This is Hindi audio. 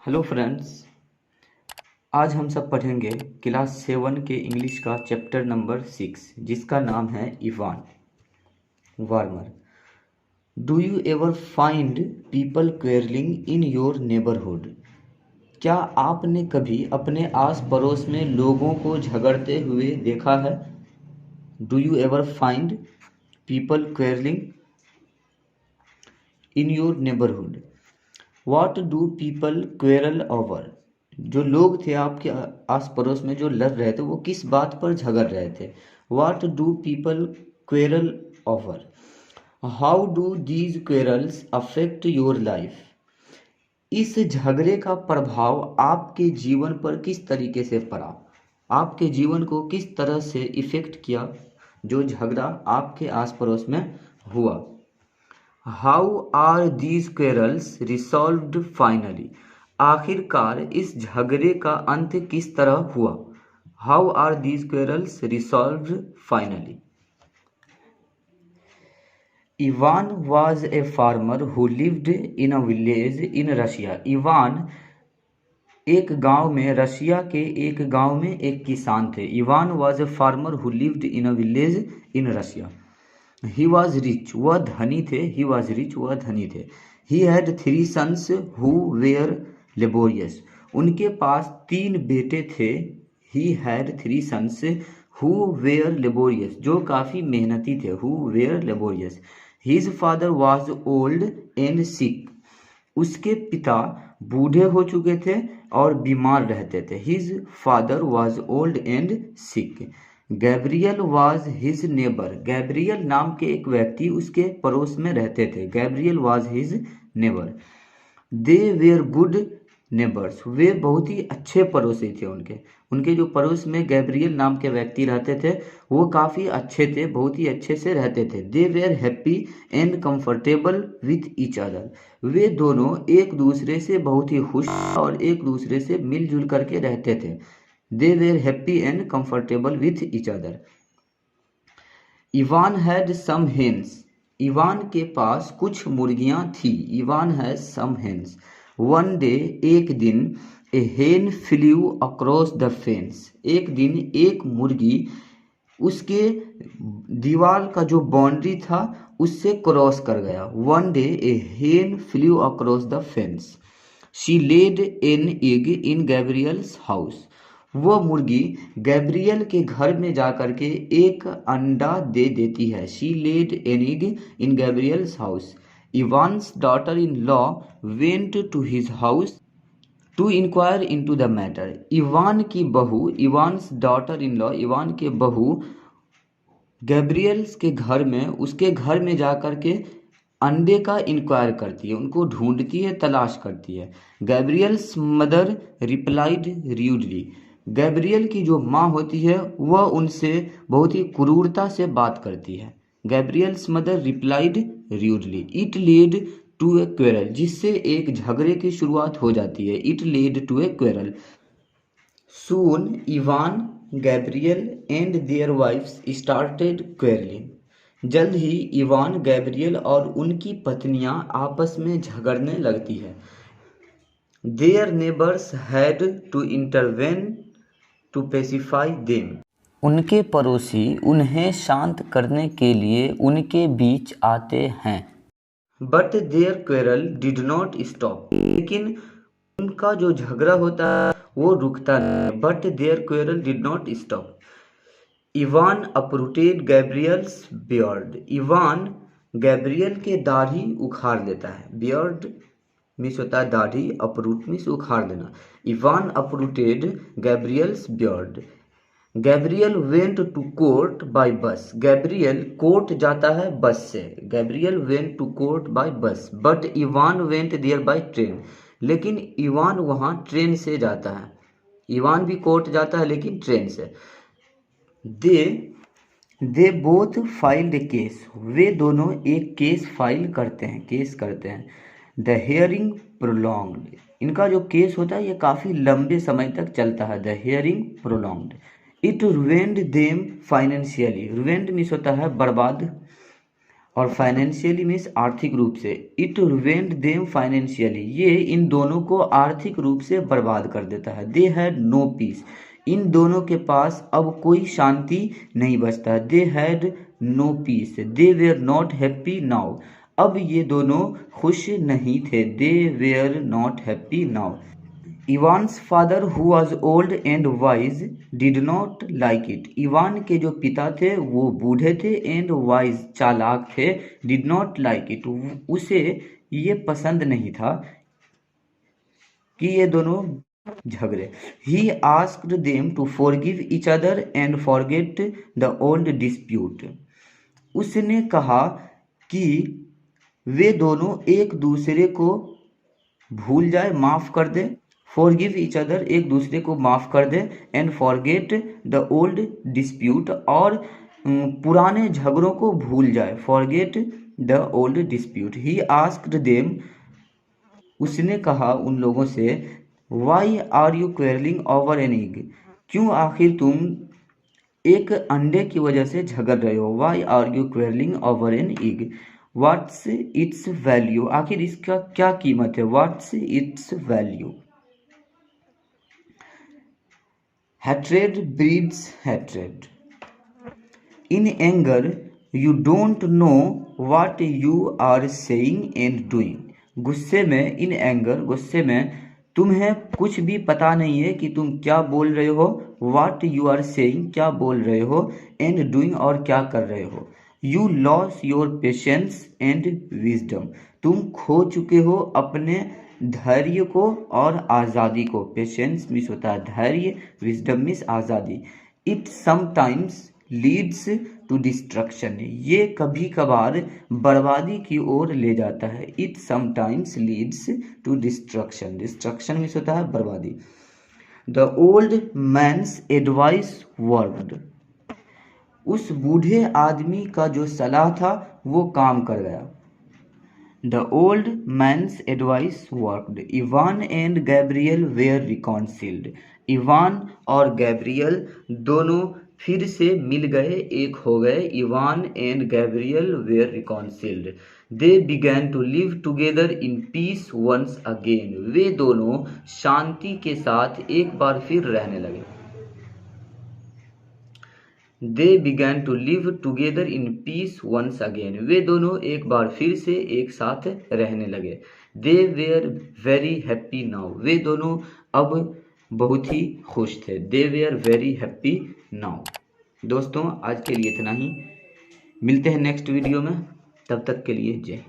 Hello friends. आज हम सब पढ़ेंगे क्लास 7 के इंग्लिश का चैप्टर नंबर 6 जिसका नाम है Ivan warmer. Do you ever find people quarrelling in your neighbourhood? क्या आपने कभी अपने आस पड़ोस में लोगों को झगड़ते हुए देखा है? Do you ever find people quarrelling in your neighbourhood? What do people quarrel over? जो लोग थे आपके आस पड़ोस में जो लड़ रहे थे वो किस बात पर झगड़ रहे थे? What do people quarrel over? How do these quarrels affect your life? इस झगड़े का प्रभाव आपके जीवन पर किस तरीके से पड़ा? आपके जीवन को किस तरह से इफेक्ट किया जो झगड़ा आपके आस पड़ोस में हुआ? How are these quarrels resolved finally? आखिरकार इस झगड़े का अंत किस तरह हुआ? How are these quarrels resolved finally? Ivan was a farmer who lived in a village in Russia. Ivan एक गांव में, रशिया के एक गांव में एक किसान थे। Ivan was a farmer who lived in a village in Russia. He was rich, वह धनी थे। ही वॉज रिच, वह धनी थे। He had 3 sons who were laborious. उनके पास 3 बेटे थे। He had 3 sons who were laborious, जो काफ़ी मेहनती थे। Who were laborious. His father was old and sick. उसके पिता बूढ़े हो चुके थे और बीमार रहते थे। His father was old and sick. Gabriel was his neighbour. Gabriel नाम के एक व्यक्ति उसके पड़ोस में रहते थे। Gabriel was his neighbour. They were good neighbours. वे बहुत ही अच्छे पड़ोसी थे। उनके जो पड़ोस में गैब्रियल नाम के व्यक्ति रहते थे वो काफ़ी अच्छे थे, बहुत ही अच्छे से रहते थे। They were happy and comfortable with each other. वे दोनों एक दूसरे से बहुत ही खुश और एक दूसरे से मिलजुल करके रहते थे। They were happy and comfortable with each other. Ivan had some hens. Ivan के पास कुछ मुर्गियां थी। Ivan has some hens. One day, एक दिन, a hen flew across the fence. एक दिन एक मुर्गी उसके दीवार का जो बाउंड्री था उससे क्रॉस कर गया। One day, a hen flew across the fence. She laid an egg in Gabriel's house. वो मुर्गी गैब्रियल के घर में जाकर के एक अंडा दे देती है। She laid an egg in Gabriel's house. Ivan's daughter in law went to his house to inquire into the matter. Ivan की बहू, Ivan's daughter in law, Ivan के बहू गैब्रियल्स के घर में, उसके घर में जाकर के अंडे का इंक्वायर करती है, उनको ढूंढती है, तलाश करती है। Gabriel's mother replied rudely. Gabriel की जो माँ होती है वह उनसे बहुत ही क्रूरता से बात करती है। Gabriel's mother replied rudely. It led to a quarrel, जिससे एक झगड़े की शुरुआत हो जाती है। It led to a quarrel. Soon Ivan, Gabriel and their wifes started quarrelling. जल्द ही इवान, गैब्रियल और उनकी पत्नियां आपस में झगड़ने लगती है। Their neighbours had to intervene to pacify them. उनके पड़ोसी उन्हें शांत करने के लिए उनके बीच आते हैं। But their quarrel did not stop. लेकिन उनका जो झगड़ा होता है वो रुकता नहीं। But their quarrel did not stop. Ivan uprooted Gabriel's beard. Ivan Gabriel के दाढ़ी उखाड़ देता है। बियर्ड मिस होता है दाढ़ी, अपरूट मिस उखाड़ देना। Ivan uprooted Gabriel's beard. Gabriel went to court by bus. Gabriel court जाता है बस से। Gabriel went to court by bus but Ivan went there by train. लेकिन इवान वहाँ ट्रेन से जाता है। इवान भी कोर्ट जाता है लेकिन ट्रेन से। They both filed a case. वे दोनों एक केस फाइल करते हैं, केस करते हैं। The hearing prolonged. इनका जो केस होता है ये काफ़ी लंबे समय तक चलता है। The hearing prolonged. It ruined them financially. Ruined means होता है बर्बाद। और फाइनेंशियली मीन्स आर्थिक रूप से। इट रुइंड देम फाइनेंशियली, ये इन दोनों को आर्थिक रूप से बर्बाद कर देता है। दे हैड नो पीस, इन दोनों के पास अब कोई शांति नहीं बचता। They had no peace, they were not happy now, अब ये दोनों खुश नहीं थे। They were not happy now. Ivan's father who was old and wise did not like it, Ivan के जो पिता थे वो बूढ़े थे एंड वाइज चालाक थे, डिड नॉट लाइक इट उसे ये पसंद नहीं था कि ये दोनों झगड़े। He asked them to forgive each other and forget the old dispute, उसने कहा कि वे दोनों एक दूसरे को भूल जाए, माफ कर दे। फॉरगिव ईच अदर, एक दूसरे को माफ कर दे। And forget the old dispute, और पुराने झगड़ों को भूल जाए। Forget the old dispute. He asked them, उसने कहा उन लोगों से, why are you quarrelling over an egg, क्यों आखिर तुम एक अंडे की वजह से झगड़ रहे हो। Why are you quarrelling over an egg, what's its value, आखिर इसका क्या कीमत है। What's its value. Hatred breeds hatred. In anger, you don't know what you are saying and doing. गुस्से में, in anger, गुस्से में तुम्हें कुछ भी पता नहीं है कि तुम क्या बोल रहे हो। What you are saying, क्या बोल रहे हो। and doing, और क्या कर रहे हो। You lost your patience and wisdom. तुम खो चुके हो अपने धैर्य को और आज़ादी को। पेशेंस मीन्स होता है धैर्य, विजडम मीन्स आज़ादी। It sometimes leads to destruction, ये कभी कभार बर्बादी की ओर ले जाता है। It sometimes leads to destruction, destruction means होता है बर्बादी। The old man's advice worked, उस बूढ़े आदमी का जो सलाह था वो काम कर गया। The old man's advice worked. Ivan and Gabriel were reconciled. Ivan और गैब्रियल दोनों फिर से मिल गए, एक हो गए। Ivan and Gabriel were reconciled. They began to live together in peace once again. वे दोनों शांति के साथ एक बार फिर रहने लगे। They began to live together in peace once again. वे दोनों एक बार फिर से एक साथ रहने लगे। They were very happy now. वे दोनों अब बहुत ही खुश थे। They were very happy now. दोस्तों आज के लिए इतना ही, मिलते हैं नेक्स्ट वीडियो में, तब तक के लिए जय।